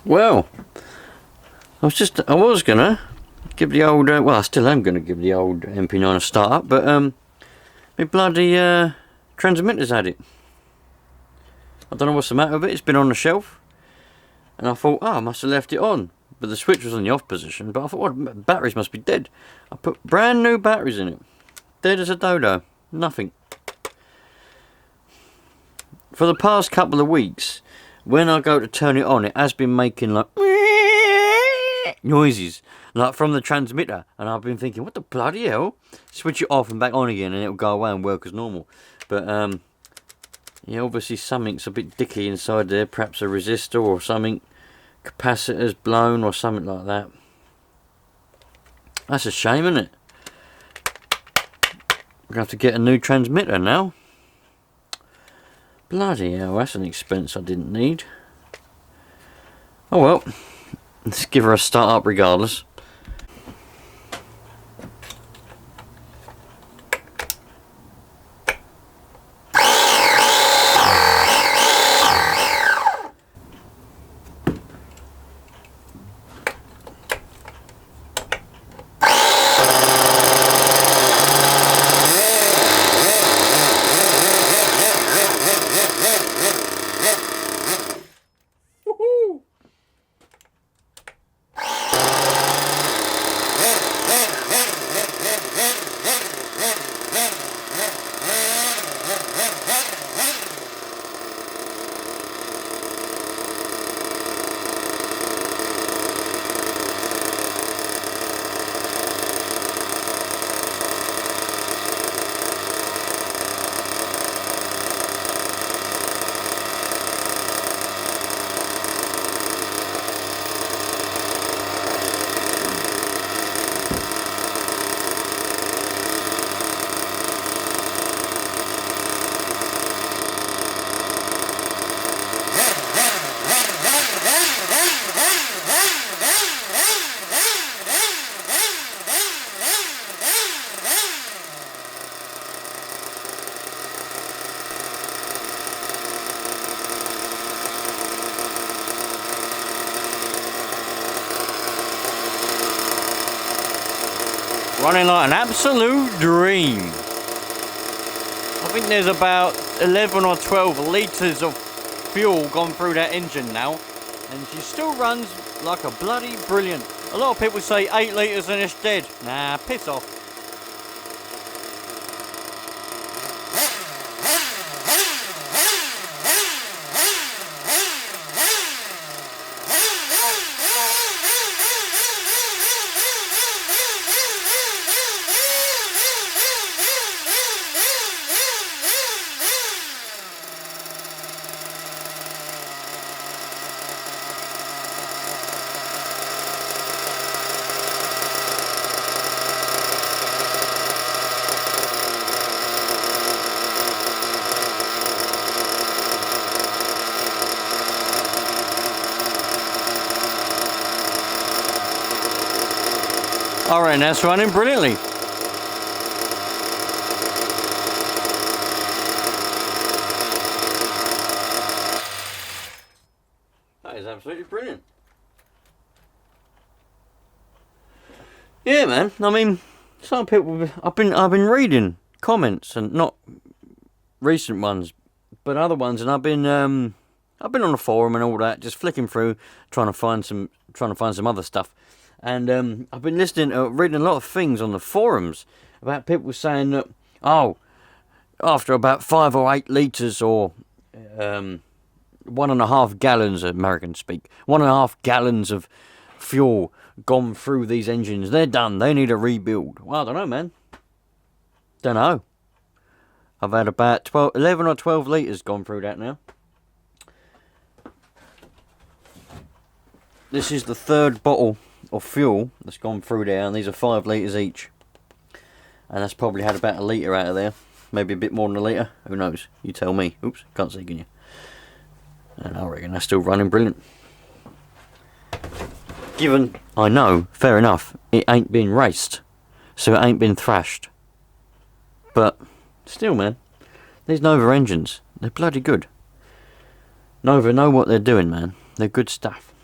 Well, I was gonna give the old, well, I still am gonna give the old MP9 a start up, but my bloody transmitter's had it. I don't know what's the matter with it. It's been on the shelf, and I thought, oh, I must have left it on, but the switch was on the off position. But I thought, well, batteries must be dead. I put brand new batteries in it, dead as a dodo, nothing. For the past couple of weeks, when I go to turn it on, it has been making like noises, like from the transmitter, and I've been thinking, what the bloody hell? Switch it off and back on again, and it'll go away and work as normal. But yeah, obviously something's a bit dicky inside there, perhaps a resistor or something, capacitor's blown or something like that. That's a shame, isn't it? We're gonna have to get a new transmitter now. Bloody hell, that's an expense I didn't need. Oh well, let's give her a start up regardless. Running like an absolute dream. I think there's about 11 or 12 litres of fuel gone through that engine now, and she still runs like a bloody brilliant. A lot of people say 8 litres and it's dead. Nah, piss off. Alright, that's running brilliantly. That is absolutely brilliant. Yeah, man. I mean, some people, I've been reading comments, and not recent ones, but other ones, and I've been on the forum and all that, just flicking through, trying to find some other stuff. And I've been reading a lot of things on the forums about people saying that, oh, after about 5 or 8 litres or 1.5 gallons, Americans speak, 1.5 gallons of fuel gone through these engines, they're done, they need a rebuild. Well, I don't know, man. Don't know. I've had about 11 or 12 litres gone through that now. This is the 3rd bottle of fuel that's gone through there, and these are 5 litres each, and that's probably had about a litre out of there, maybe a bit more than a litre, who knows, you tell me. Oops, can't see, can you? And I reckon that's still running brilliant. Given, I know, fair enough, it ain't been raced, so it ain't been thrashed, but still, man, these Nova engines, they're bloody good. Nova know what they're doing, man. They're good stuff.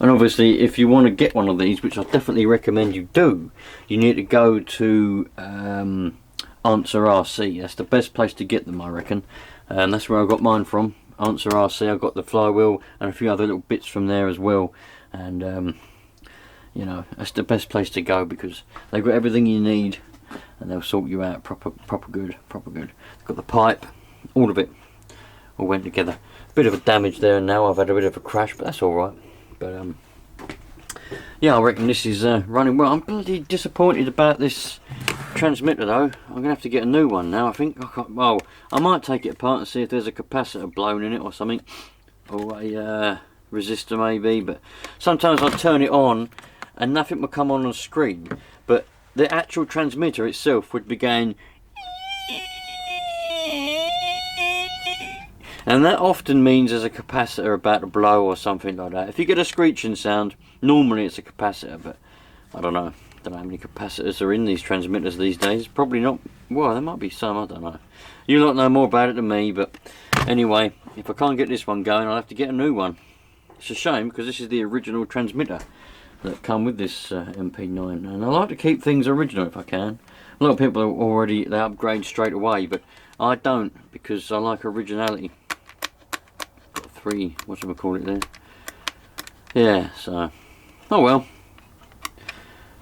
And obviously, if you want to get one of these, which I definitely recommend you do, you need to go to Answer RC. That's the best place to get them, I reckon. And that's where I got mine from. Answer RC. I got the flywheel and a few other little bits from there as well. And you know, that's the best place to go because they've got everything you need, and they'll sort you out proper good. They've got the pipe, all of it, all went together. Bit of a damage there, and now I've had a bit of a crash, but that's all right. But yeah, I reckon this is running well. I'm bloody disappointed about this transmitter though. I'm gonna have to get a new one now. I think well, I might take it apart and see if there's a capacitor blown in it or something, or a resistor maybe. But sometimes I turn it on and nothing will come on screen, but the actual transmitter itself would be going, and that often means there's a capacitor about to blow or something like that. If you get a screeching sound, normally it's a capacitor, but I don't know. Don't know how many capacitors are in these transmitters these days. Probably not. Well, there might be some, I don't know. You lot know more about it than me, but anyway, if I can't get this one going, I'll have to get a new one. It's a shame because this is the original transmitter that come with this MP9, and I like to keep things original if I can. A lot of people are already, they upgrade straight away, but I don't, because I like originality. Got 3, whatchamacallit there. Yeah, so, oh well.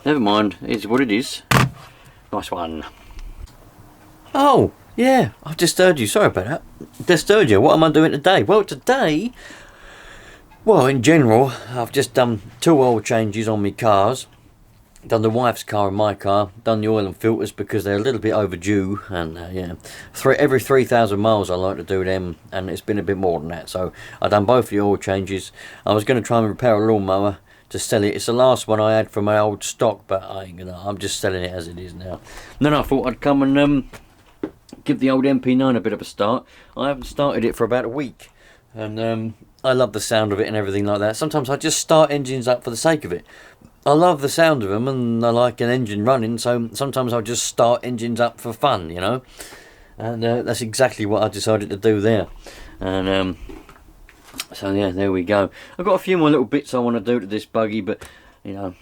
Never mind, it's what it is. Nice one. Oh, yeah, I've disturbed you, sorry about that. Disturbed you, what am I doing today? Well, today, well, in general, I've just done 2 oil changes on my cars. Done the wife's car and my car. Done the oil and filters because they're a little bit overdue. And yeah, every 3,000 miles I like to do them, and it's been a bit more than that. So I've done both the oil changes. I was going to try and repair a lawnmower to sell it. It's the last one I had from my old stock, but I ain't gonna. I'm just selling it as it is now. And then I thought I'd come and give the old MP9 a bit of a start. I haven't started it for about a week, and I love the sound of it and everything like that. Sometimes I just start engines up for the sake of it. I love the sound of them, and I like an engine running, so sometimes I'll just start engines up for fun, you know. And that's exactly what I decided to do there. And so yeah, there we go. I've got a few more little bits I want to do to this buggy, but you know,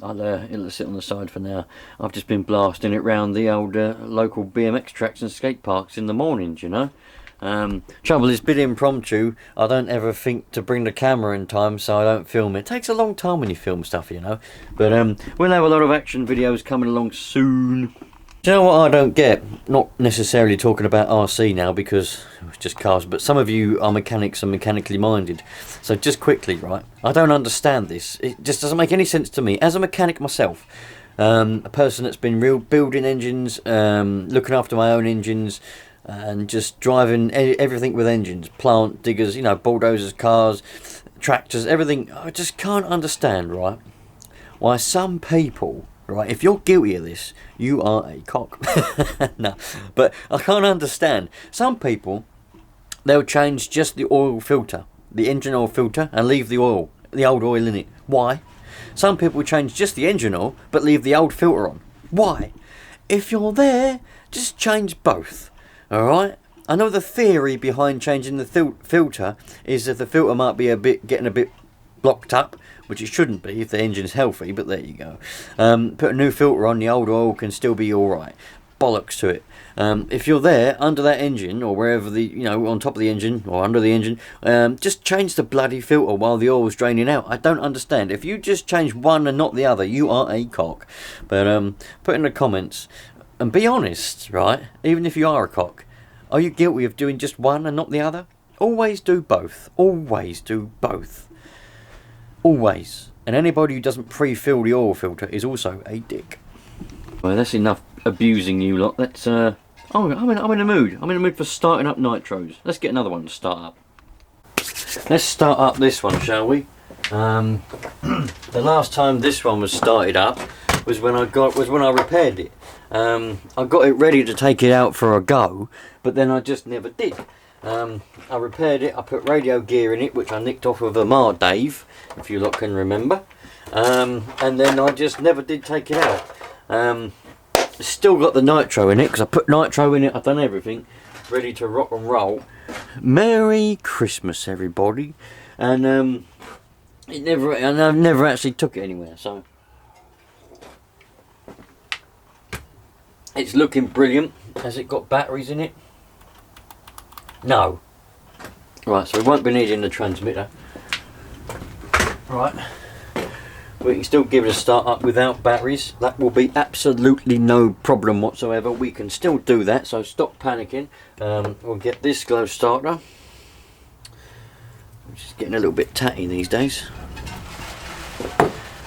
it'll sit on the side for now. I've just been blasting it round the old local BMX tracks and skate parks in the mornings, you know. Trouble is, bit impromptu. I don't ever think to bring the camera in time, so I don't film it. It takes a long time when you film stuff, you know. But we'll have a lot of action videos coming along soon. Do you know what I don't get? Not necessarily talking about RC now because it's just cars, but some of you are mechanics and mechanically minded. So just quickly, right? I don't understand this. It just doesn't make any sense to me. As a mechanic myself, a person that's been building engines, looking after my own engines, and just driving everything with engines, plant, diggers, you know, bulldozers, cars, tractors, everything. I just can't understand, right, why some people, right, if you're guilty of this, you are a cock. No, but I can't understand. Some people, they'll change just the oil filter, the engine oil filter, and leave the old oil in it. Why? Some people change just the engine oil, but leave the old filter on. Why? If you're there, just change both. Alright, I know the theory behind changing the filter is that the filter might be getting a bit blocked up, which it shouldn't be if the engine's healthy, but there you go. Put a new filter on, the old oil can still be alright. Bollocks to it. If you're there under that engine, or wherever on top of the engine or under the engine, just change the bloody filter while the oil's draining out. I don't understand. If you just change one and not the other, you are a cock. But put in the comments and be honest, right? Even if you are a cock, are you guilty of doing just one and not the other? Always do both. Always do both. Always. And anybody who doesn't pre-fill the oil filter is also a dick. Well, that's enough abusing you lot. Let's I'm in a mood. I'm in a mood for starting up nitros. Let's get another one to start up. Let's start up this one, shall we? The last time this one was started up was when I repaired it. I got it ready to take it out for a go, but then I just never did. I repaired it, I put radio gear in it, which I nicked off of Amar Dave, if you lot can remember, and then I just never did take it out. Still got the nitro in it, because I put nitro in it, I've done everything, ready to rock and roll. Merry Christmas, everybody. And and I've never actually took it anywhere, so it's looking brilliant. Has it got batteries in it? No. Right, so we won't be needing the transmitter. Right, we can still give it a start up without batteries. That will be absolutely no problem whatsoever. We can still do that, so stop panicking. We'll get this glow starter, which is getting a little bit tatty these days.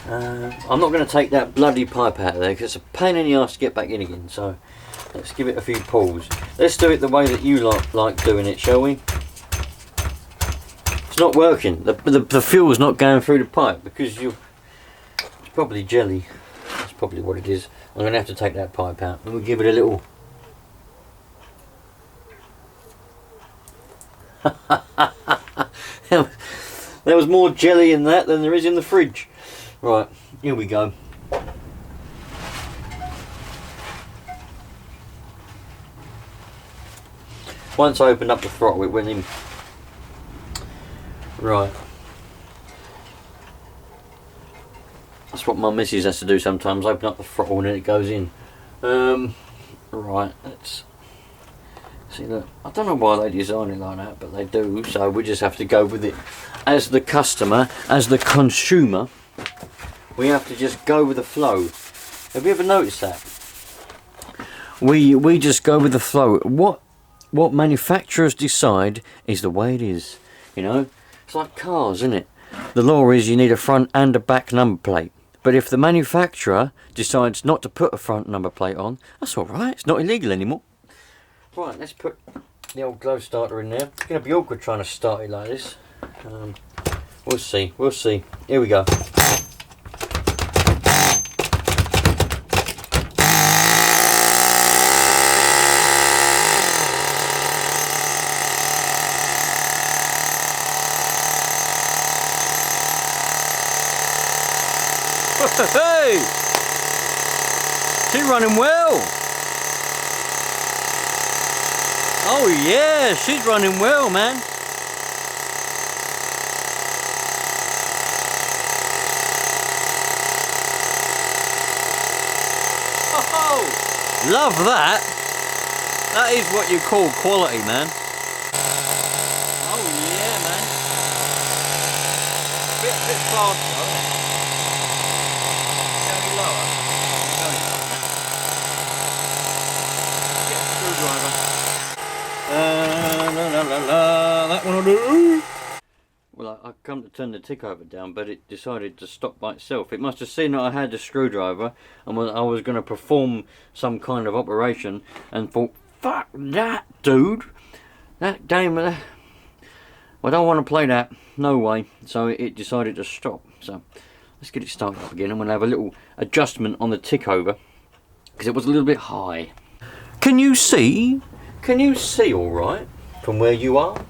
I'm not going to take that bloody pipe out of there because it's a pain in the arse to get back in again, so let's give it a few pulls. Let's do it the way that you like doing it, shall we? It's not working. The fuel's not going through the pipe because it's probably jelly. That's probably what it is. I'm going to have to take that pipe out and we'll give it a little. There was more jelly in that than there is in the fridge. Right, here we go. Once I opened up the throttle, it went in. Right. That's what my missus has to do sometimes, open up the throttle and then it goes in. Right, let's see. Look, I don't know why they design it like that, but they do, so we just have to go with it. As the customer, as the consumer, we have to just go with the flow. Have you ever noticed that? We just go with the flow. What manufacturers decide is the way it is. You know, it's like cars, isn't it? The law is you need a front and a back number plate. But if the manufacturer decides not to put a front number plate on, that's all right. It's not illegal anymore. Right, let's put the old glow starter in there. It's going to be awkward trying to start it like this. We'll see. We'll see. Here we go. Hey! She's running well. Oh yeah, she's running well, man. Oh, love that. That is what you call quality, man. Oh yeah, man. Bit faster. That one will do. Well, I come to turn the tick over down, but it decided to stop by itself. It must have seen that I had the screwdriver and I was going to perform some kind of operation and thought, fuck that, dude. That game, I don't want to play that. No way. So it decided to stop. So let's get it started up again. I'm going to have a little adjustment on the tick over because it was a little bit high. Can you see? Can you see all right from where you are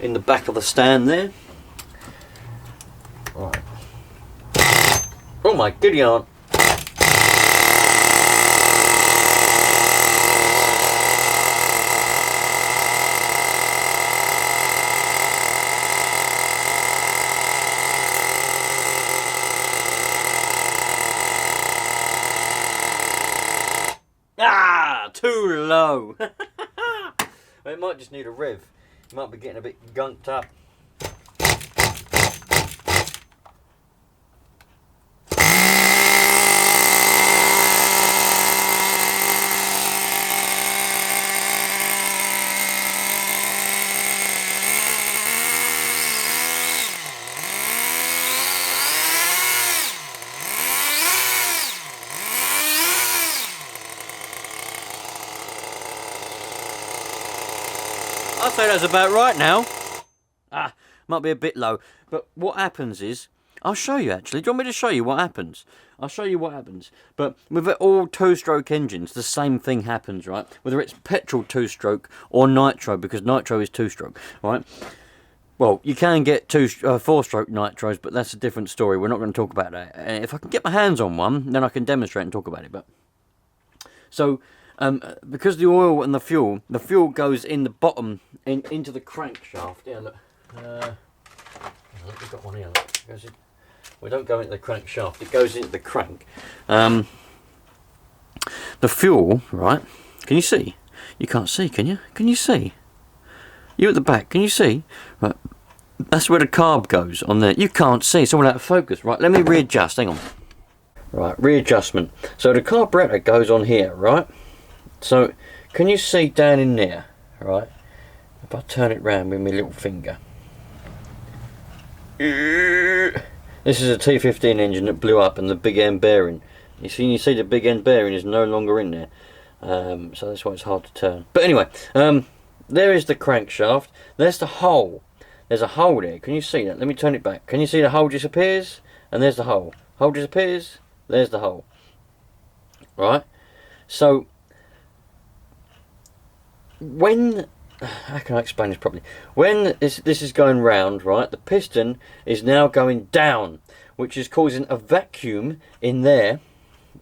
in the back of the stand there? Right. Oh my goody aunt. Ah, too low. It might just need a rev. It might be getting a bit gunked up. I'd say that's about right now. Might be a bit low. But what happens is, I'll show you actually. Do you want me to show you what happens? I'll show you what happens. But with all two-stroke engines, the same thing happens, right? Whether it's petrol two-stroke or nitro, because nitro is two-stroke, right? Well, you can get four-stroke nitros, but that's a different story. We're not going to talk about that. If I can get my hands on one, then I can demonstrate and talk about it. But so, because the oil and the fuel goes in the bottom, into the crankshaft. Yeah, look. We've got one here. Look. We don't go into the crankshaft, it goes into the crank. The fuel, right, can you see? You can't see, can you? Can you see? You at the back, can you see? Right, that's where the carb goes on there. You can't see, it's all out of focus. Right, let me readjust, hang on. Right, readjustment. So the carburetor goes on here, right? So, can you see down in there, right? If I turn it round with my little finger. This is a T15 engine that blew up and the big end bearing. You see the big end bearing is no longer in there. So that's why it's hard to turn. But anyway, there is the crankshaft. There's the hole. There's a hole there. Can you see that? Let me turn it back. Can you see the hole disappears? And there's the hole. Hole disappears. There's the hole. Right? So, when... How can I explain this properly? When this is going round, right, the piston is now going down, which is causing a vacuum in there,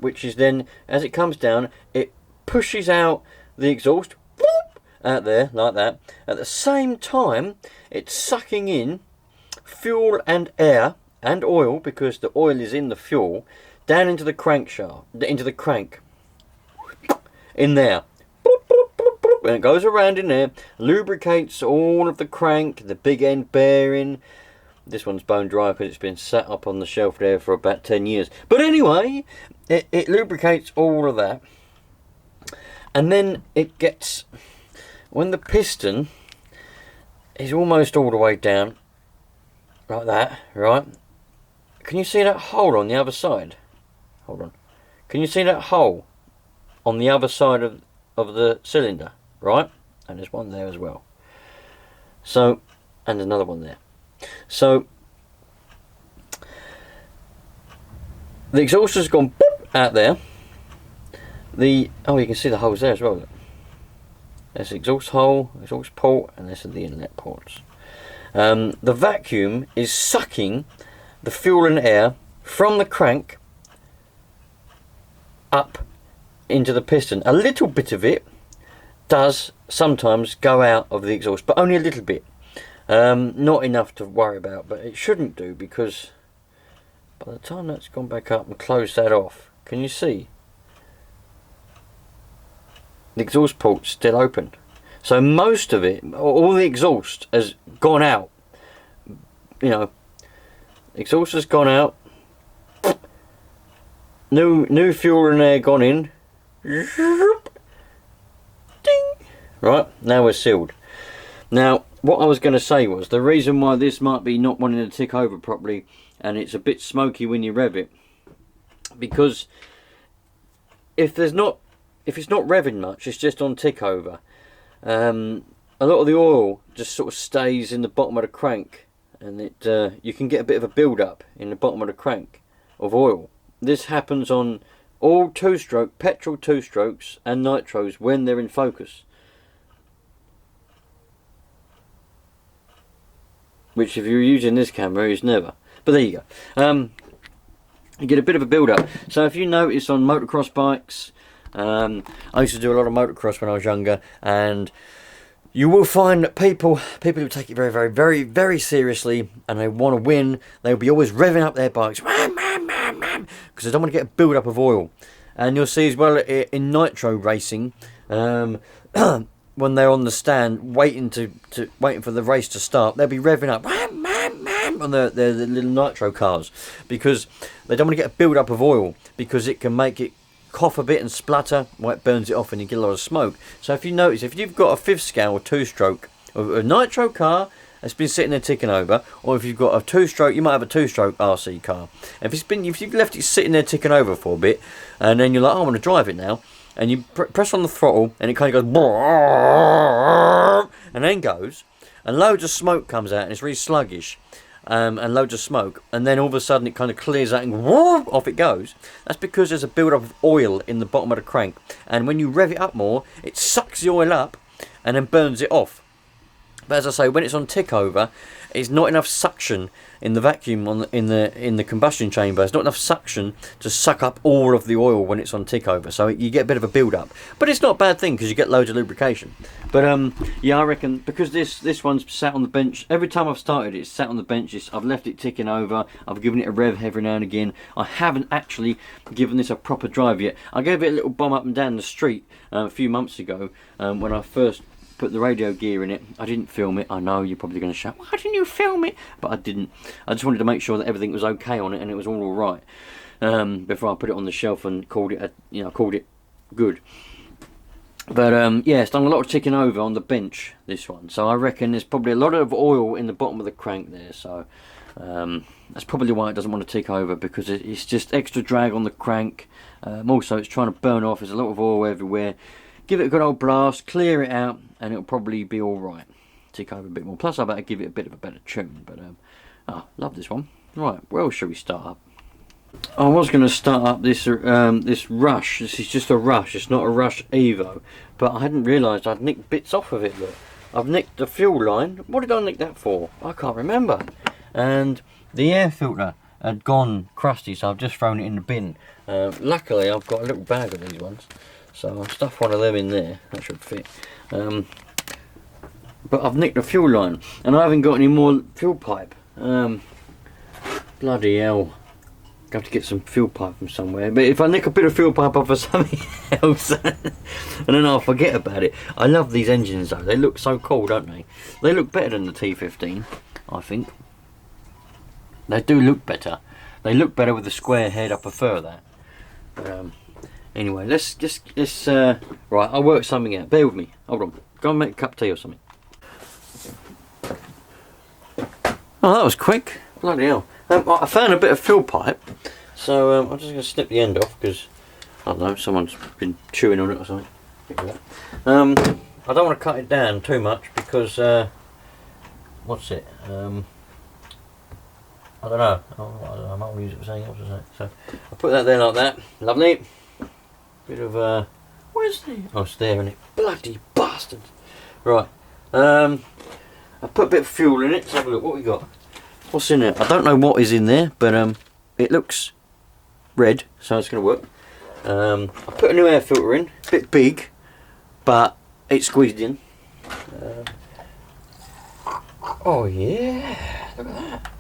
which is then, as it comes down, it pushes out the exhaust, whoop, out there, like that. At the same time, it's sucking in fuel and air and oil, because the oil is in the fuel, down into the crankshaft, into the crank, in there. And it goes around in there, lubricates all of the crank, the big end bearing. This one's bone dry because it's been sat up on the shelf there for about 10 years. But anyway, it lubricates all of that. And then it gets, when the piston is almost all the way down, like that, right? Can you see that hole on the other side? Hold on. Can you see that hole on the other side of the cylinder? Right? And there's one there as well. So, and another one there. So, the exhauster's gone boop, out there. Oh, you can see the holes there as well. Look. There's the exhaust hole, exhaust port, and there's the inlet ports. The vacuum is sucking the fuel and air from the crank up into the piston. A little bit of it does sometimes go out of the exhaust, but only a little bit. Not enough to worry about, but it shouldn't do, because by the time that's gone back up and closed that off, can you see? The exhaust port's still open. So most of it, all the exhaust has gone out. You know, exhaust has gone out. New fuel and air gone in. Ding! Right, now we're sealed. Now, what I was going to say was, the reason why this might be not wanting to tick over properly, and it's a bit smoky when you rev it, because if it's not revving much, it's just on tick over. A lot of the oil just sort of stays in the bottom of the crank, and you can get a bit of a build up in the bottom of the crank of oil. This happens on all two-stroke, petrol two-strokes and nitros when they're in focus. Which, if you're using this camera, is never. But there you go. You get a bit of a build-up. So if you notice on motocross bikes, I used to do a lot of motocross when I was younger, and you will find that people who take it very, very, very, very seriously, and they want to win, they'll be always revving up their bikes, because they don't want to get a build-up of oil. And you'll see as well in nitro racing, when they're on the stand waiting for the race to start, they'll be revving up on their little nitro cars, because they don't want to get a build-up of oil, because it can make it cough a bit and splutter while it burns it off and you get a lot of smoke. So if you notice, if you've got a 5th scale or 2-stroke or a nitro car that's been sitting there ticking over, or if you've got a 2-stroke, you might have a 2-stroke RC car. And if you've left it sitting there ticking over for a bit, and then you're like, oh, I want to drive it now, and you press on the throttle, and it kind of goes, and then goes, and loads of smoke comes out, and it's really sluggish. And loads of smoke, and then all of a sudden it kind of clears out and off it goes. That's because there's a build-up of oil in the bottom of the crank, and when you rev it up more, it sucks the oil up and then burns it off. But as I say, when it's on tick over, it's not enough suction in the vacuum in the combustion chamber. There's not enough suction to suck up all of the oil when it's on tick over. So you get a bit of a build up. But it's not a bad thing because you get loads of lubrication. But yeah, I reckon because this one's sat on the bench. Every time I've started it, it's sat on the bench. I've left it ticking over. I've given it a rev every now and again. I haven't actually given this a proper drive yet. I gave it a little bomb up and down the street a few months ago when I first put the radio gear in it. I didn't film it. I know you're probably going to shout, why didn't you film it? But I didn't. I just wanted to make sure that everything was okay on it and it was all right before I put it on the shelf and called it good. But yeah, it's done a lot of ticking over on the bench, this one. So I reckon there's probably a lot of oil in the bottom of the crank there. So that's probably why it doesn't want to tick over, because it's just extra drag on the crank. Also, it's trying to burn off. There's a lot of oil everywhere. Give it a good old blast, clear it out, and it'll probably be all right. Tick over a bit more. Plus, I better give it a bit of a better tune. But love this one. Right, where else shall we start up? I was going to start up this this Rush. This is just a Rush. It's not a Rush Evo. But I hadn't realised I'd nicked bits off of it. Look, I've nicked the fuel line. What did I nick that for? I can't remember. And the air filter had gone crusty, so I've just thrown it in the bin. Luckily, I've got a little bag of these ones. So I'll stuff one of them in there, that should fit. But I've nicked the fuel line, and I haven't got any more fuel pipe. Bloody hell. I have to get some fuel pipe from somewhere. But if I nick a bit of fuel pipe off of something else, and then I'll forget about it. I love these engines though, they look so cool, don't they? They look better than the T15, I think. They do look better. They look better with the square head, I prefer that. Anyway, let's right, I'll work something out. Bear with me. Hold on. Go and make a cup of tea or something. Oh, that was quick. Bloody hell. I found a bit of fuel pipe, so I'm just going to snip the end off because, I don't know, someone's been chewing on it or something. I don't want to cut it down too much because, what's it? I don't know. I might use it for something else or something. So I'll put that there like that. Lovely. Bit of where's the? Oh, it's there, isn't it? Bloody bastard! Right, I put a bit of fuel in it. Let's have a look. What we got? What's in it? I don't know what is in there, but it looks red, so it's going to work. I put a new air filter in. A bit big, but it's squeezed in. Oh yeah! Look at that.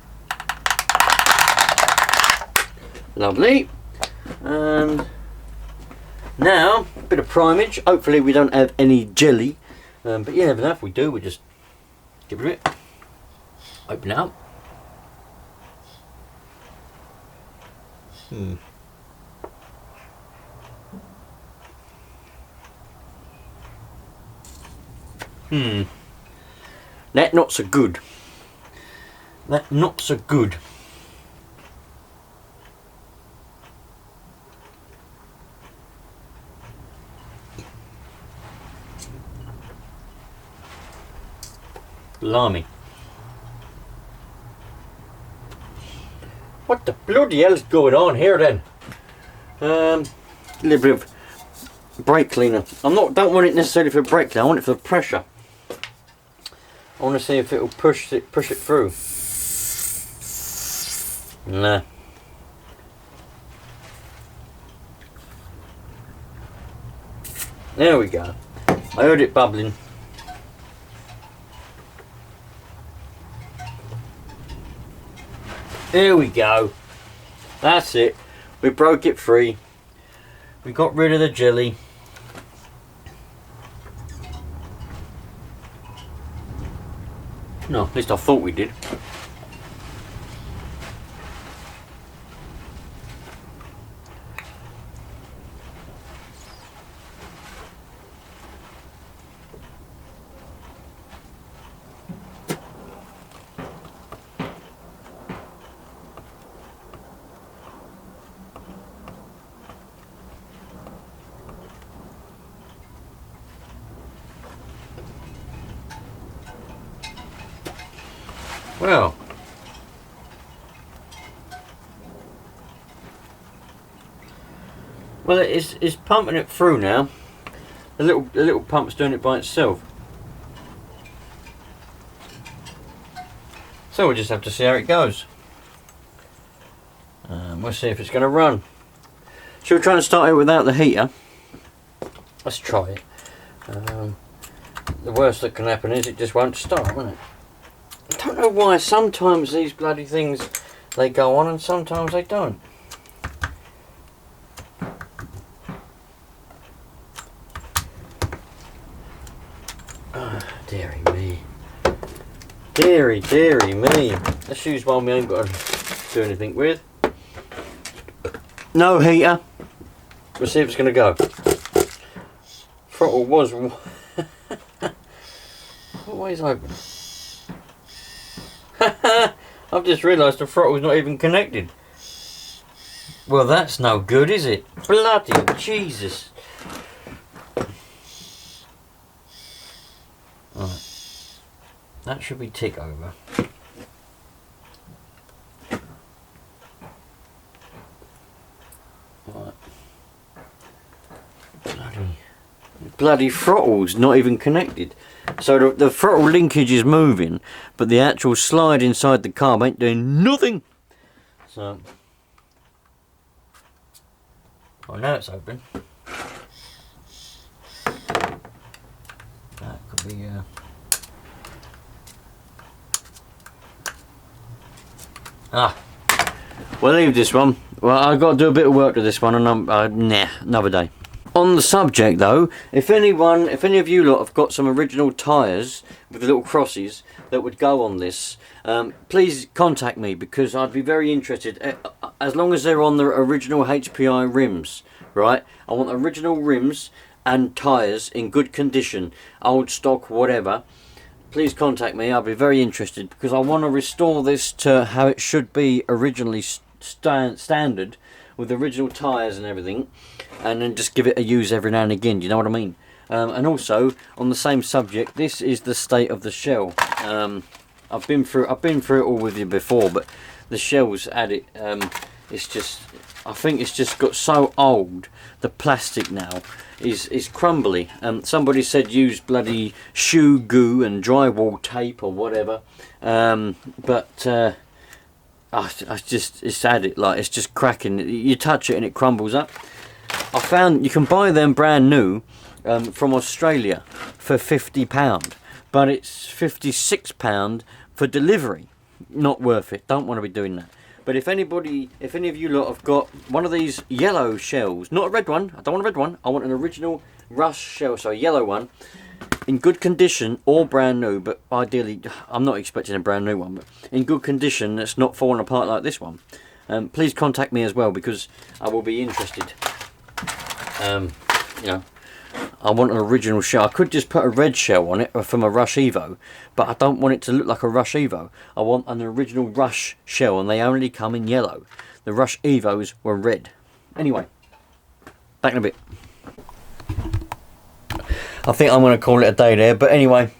Lovely. And now, a bit of primage. Hopefully we don't have any jelly. But yeah, if we do, we just get rid of it. Open it up. That not so good. That not so good. Blimey. What the bloody hell is going on here then? A little bit of brake cleaner. Don't want it necessarily for brake cleaner, I want it for the pressure. I want to see if it'll push it through. Nah. There we go. I heard it bubbling. There we go. That's it. We broke it free. We got rid of the jelly. No, at least I thought we did. Well, it's pumping it through now. The little pump's doing it by itself. So we'll just have to see how it goes. We'll see if it's going to run. Shall we try and start it without the heater? Let's try it. The worst that can happen is it just won't start, won't it? I don't know why sometimes these bloody things, they go on and sometimes they don't. Deary me. Deary me. Let's use one we ain't got to do anything with. No heater. We'll see if it's going to go. Throttle was always open. I've just realised the throttle's not even connected. Well, that's no good, is it? Bloody Jesus. Right. That should be tick over. Right. Bloody throttle's not even connected. So the throttle linkage is moving, but the actual slide inside the carb ain't doing nothing. So, oh, now it's open. That could be we'll leave this one. Well, I've got to do a bit of work to this one, and nah, another day. On the subject though, if any of you lot have got some original tyres with the little crosses that would go on this, please contact me, because I'd be very interested, as long as they're on the original HPI rims, right? I want original rims and tyres in good condition, old stock, whatever. Please contact me, I'll be very interested, because I want to restore this to how it should be originally standard, with original tyres and everything, and then just give it a use every now and again, do you know what I mean? And also, on the same subject, this is the state of the shell. I've been through it all with you before, but the shell's at it, it's just, I think it's just got so old, the plastic now is crumbly. Somebody said use bloody shoe goo and drywall tape or whatever, it's at it, like, it's just cracking. You touch it and it crumbles up. I found you can buy them brand new from Australia for £50, but it's £56 for delivery. Not worth it. Don't want to be doing that. But if any of you lot have got one of these yellow shells, not a red one, I don't want a red one, I want an original Rush shell, so a yellow one, in good condition or brand new, but ideally, I'm not expecting a brand new one, but in good condition that's not falling apart like this one, please contact me as well, because I will be interested. You know, I want an original shell. I could just put a red shell on it from a Rush Evo, but I don't want it to look like a Rush Evo. I want an original Rush shell, and they only come in yellow. The Rush Evos were red. Anyway, back in a bit. I think I'm going to call it a day there, but anyway,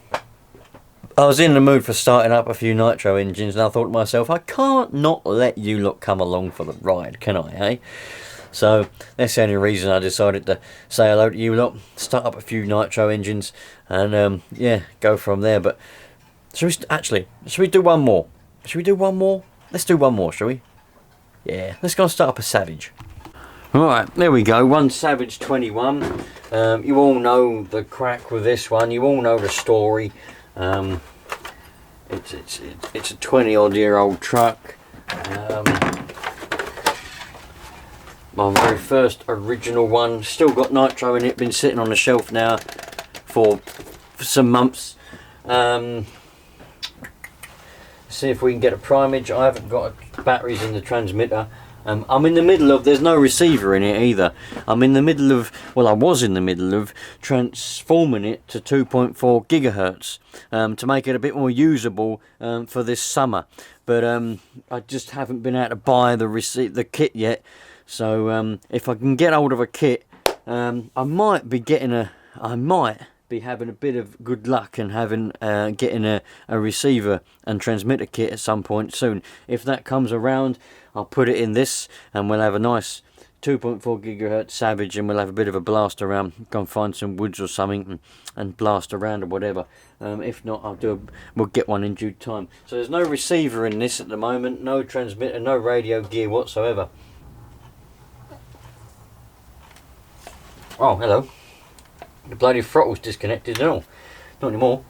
I was in the mood for starting up a few Nitro engines, and I thought to myself, I can't not let you lot come along for the ride, can I, eh? So that's the only reason I decided to say hello to you lot, start up a few Nitro engines, and yeah, go from there. But should we do one more? Should we do one more? Let's do one more, shall we? Yeah, let's go and start up a Savage. Alright, there we go, one Savage 21. You all know the crack with this one, you all know the story. It's a 20 odd year old truck. My very first original one, still got nitro in it, been sitting on the shelf now for some months. See if we can get a primage. I haven't got batteries in the transmitter. I'm in the middle of, there's no receiver in it either. I'm in the middle of, well, I was in the middle of transforming it to 2.4 gigahertz to make it a bit more usable for this summer. But I just haven't been able to buy the kit yet. So if I can get hold of a kit, I might be having a bit of good luck and getting a receiver and transmitter kit at some point soon. If that comes around, I'll put it in this, and we'll have a nice 2.4 gigahertz Savage, and we'll have a bit of a blast around. Go and find some woods or something and blast around or whatever. If not, we'll get one in due time. So there's no receiver in this at the moment, no transmitter, no radio gear whatsoever. Oh, hello. The bloody throttle's disconnected. No, not anymore.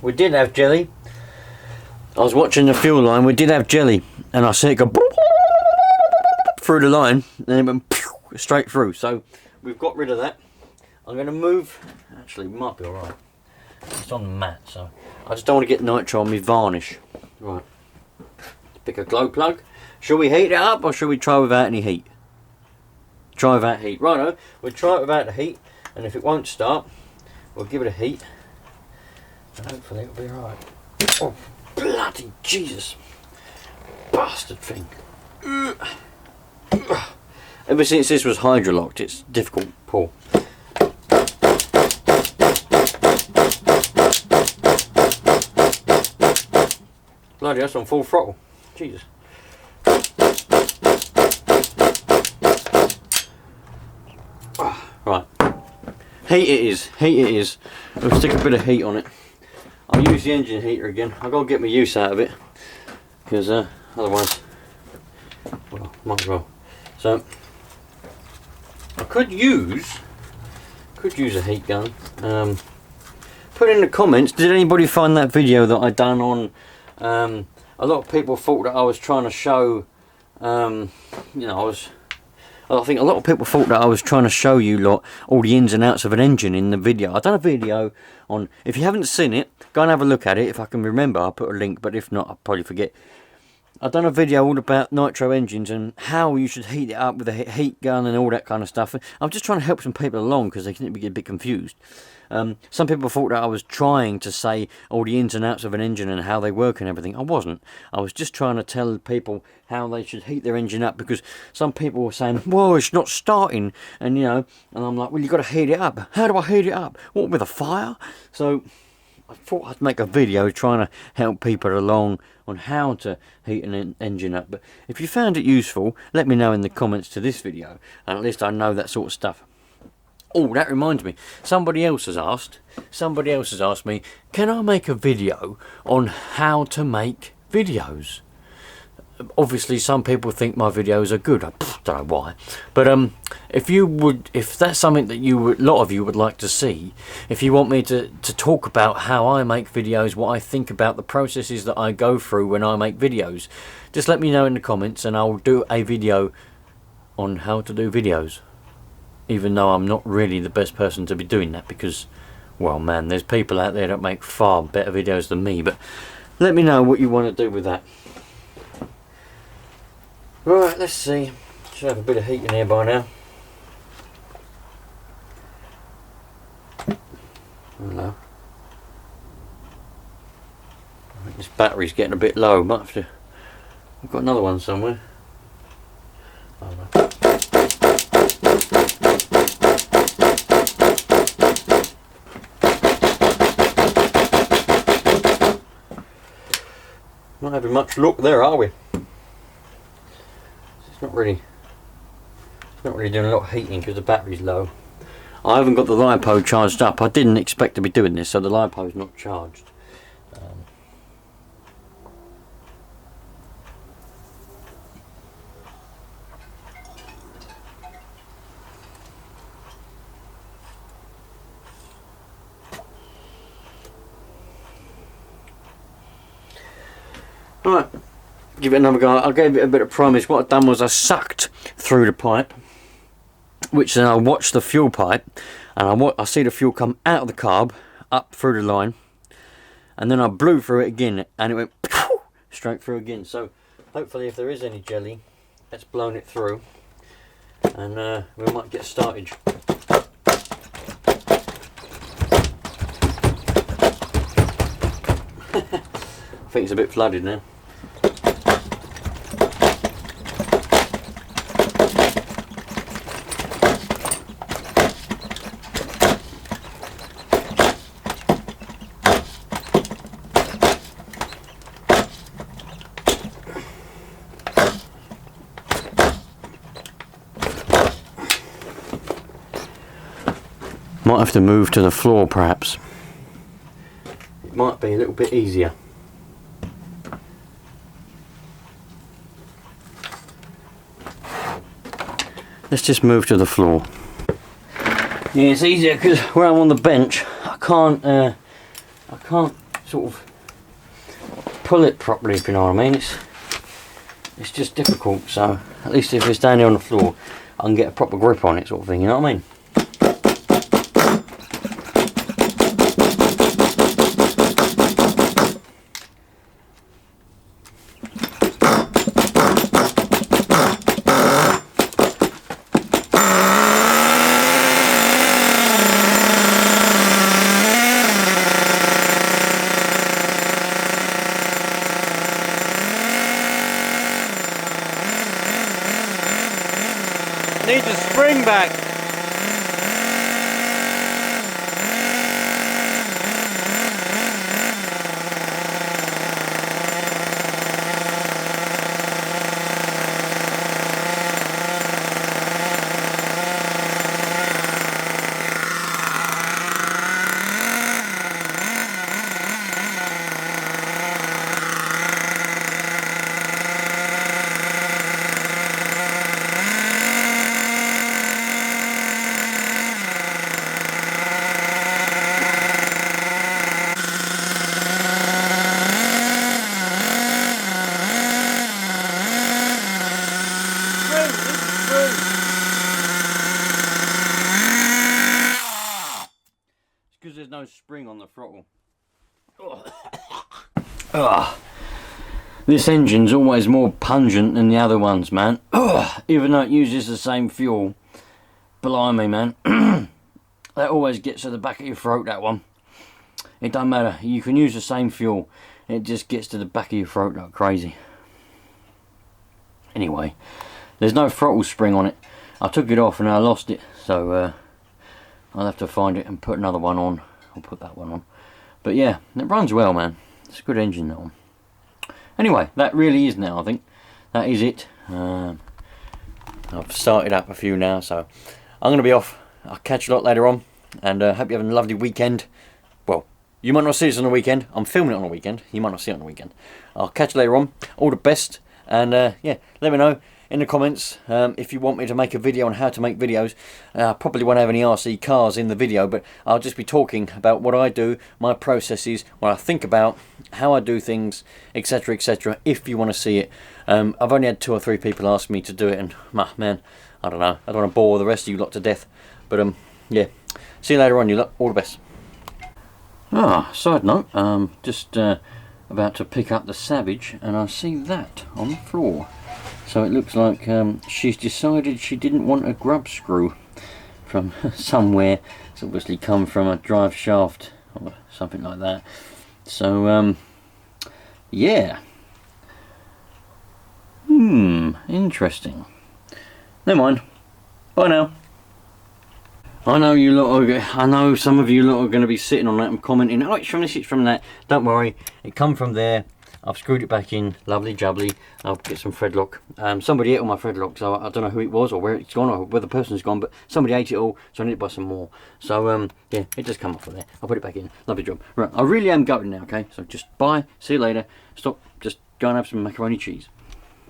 We did have jelly. I was watching the fuel line. We did have jelly, and I see it go through the line, and it went straight through. So we've got rid of that. I'm going to move. Actually, we might be all right. It's on the mat, so I just don't want to get nitro on me varnish. Right. Let's pick a glow plug. Shall we heat it up, or shall we try without any heat? Try without heat. Righto. We'll try it without the heat, and if it won't start, we'll give it a heat. And hopefully it'll be alright. Oh, bloody Jesus. Bastard thing. Ever since this was hydrolocked, it's difficult to pull. Bloody, that's on full throttle. Jesus. Right. Heat it is. Heat it is. We'll stick a bit of heat on it. I'll use the engine heater again. I've got to get my use out of it, because otherwise, well, might as well. So I could use a heat gun. Put in the comments, did anybody find that video that I done on? A lot of people thought that I was trying to show, you know, I think a lot of people thought that I was trying to show you lot all the ins and outs of an engine in the video. I've done a video on, if you haven't seen it, go and have a look at it. If I can remember, I'll put a link, but if not, I'll probably forget. I've done a video all about nitro engines and how you should heat it up with a heat gun and all that kind of stuff. I'm just trying to help some people along because they can get a bit confused. Some people thought that I was trying to say all the ins and outs of an engine and how they work and everything. I wasn't. I was just trying to tell people how they should heat their engine up, because some people were saying, well, it's not starting, and you know, and I'm like, well, you've got to heat it up. How do I heat it up? What, with a fire? So I thought I'd make a video trying to help people along on how to heat an engine up. But if you found it useful, let me know in the comments to this video, and at least I know that sort of stuff. Oh, that reminds me, somebody else has asked me, can I make a video on how to make videos? Obviously some people think my videos are good. I don't know why, but if that's something that a lot of you would like to see, if you want me to talk about how I make videos, what I think about the processes that I go through when I make videos, just let me know in the comments and I'll do a video on how to do videos. Even though I'm not really the best person to be doing that, because, well, man, there's people out there that make far better videos than me. But let me know what you want to do with that. Right, let's see. Should have a bit of heat in here by now. Hello. I think this battery's getting a bit low. Might have to. I've got another one somewhere. Oh, no. Not having much luck there, are we? It's not really doing a lot of heating because the battery's low. I haven't got the LiPo charged up. I didn't expect to be doing this, so the LiPo's not charged. Right, give it another go. I gave it a bit of promise. What I've done was I sucked through the pipe, which then I watched the fuel pipe, and I see the fuel come out of the carb, up through the line, and then I blew through it again, and it went straight through again. So hopefully if there is any jelly, that's blown it through, and we might get started. I think it's a bit flooded now. might have to move to the floor perhaps. It might be a little bit easier. Let's just move to the floor. Yeah, it's easier because where I'm on the bench, I can't sort of pull it properly, if you know what I mean. It's just difficult. So at least if it's down here on the floor, I can get a proper grip on it, sort of thing. You know what I mean? Need the spring back. Because there's no spring on the throttle. This engine's always more pungent than the other ones, man. Even though it uses the same fuel. Blimey, man. That always gets to the back of your throat, that one. It don't matter. You can use the same fuel. It just gets to the back of your throat like crazy. Anyway, there's no throttle spring on it. I took it off and I lost it. So, I'll have to find it and put another one on. I'll put that one on. But yeah, it runs well, man. It's a good engine, that one. Anyway, that really is now, I think. That is it. I've started up a few now, so I'm going to be off. I'll catch you a lot later on. And hope you're having a lovely weekend. Well, you might not see this on the weekend. I'm filming it on the weekend. You might not see it on the weekend. I'll catch you later on. All the best. And yeah, let me know in the comments if you want me to make a video on how to make videos. I probably won't have any RC cars in the video, but I'll just be talking about what I do, my processes, what I think about, how I do things, etc, etc, if you want to see it. I've only had 2 or 3 people ask me to do it, and man, I don't know, I don't want to bore the rest of you lot to death, but yeah, see you later on, you lot. All the best. Side note, just about to pick up the Savage, and I see that on the floor. So it looks like she's decided she didn't want a grub screw from somewhere. It's obviously come from a drive shaft or something like that. So yeah. Interesting. Never mind. Bye now. I know you lot I know some of you lot are going to be sitting on that and commenting, oh, it's from this, it's from that. Don't worry, it come from there. I've screwed it back in, lovely jubbly. I'll get some thread lock. Somebody ate all my thread lock, so I don't know who it was or where it's gone or where the person's gone, but somebody ate it all, so I need to buy some more. So yeah, it just come off of there. I'll put it back in. Lovely job. Right, I really am going now, okay? So just bye, see you later. Stop, just go and have some macaroni cheese.